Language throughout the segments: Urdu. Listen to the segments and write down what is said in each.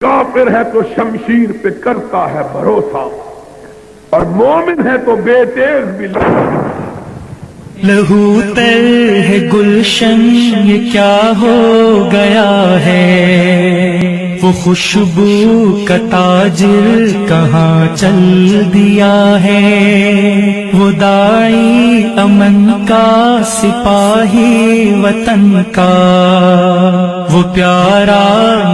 کافر ہے تو شمشیر پہ کرتا ہے بھروسہ، اور مومن ہے تو بے تیز بھی لہو تر ہے گلشن یہ کیا ہو گیا ہے، وہ خوشبو کا تاجر کہاں چل دیا ہے، وہ داعی امن کا سپاہی وطن کا، وہ پیارا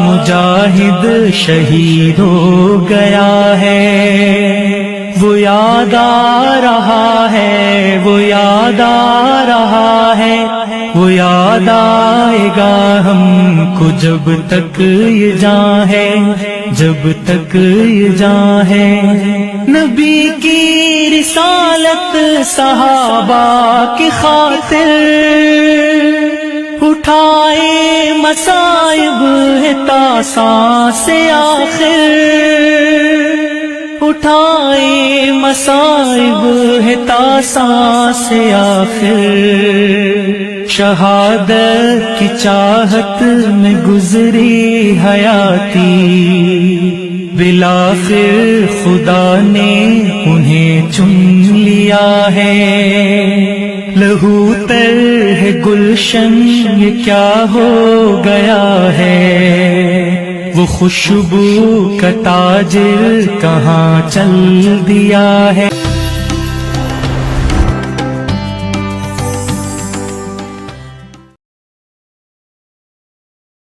مجاہد شہید ہو گیا ہے، وہ یاد آ رہا ہے، وہ یاد آ رہا ہے، وہ یاد آئے گا ہم کو جب تک یہ جاں ہے، جب تک یہ جاں ہے۔ نبی کی رسالت صحابہ کی خاطر اٹھائے مصائب ہے تا سانس آخر، اٹھائے مصائب ہے تا سانس آخر، شہادت کی چاہت میں گزری حیاتی، بالآخر خدا نے انہیں چن لیا ہے۔ لہو تر ہے گلشن یہ کیا ہو گیا ہے، وہ خوشبو کا تاجر کہاں چل دیا ہے۔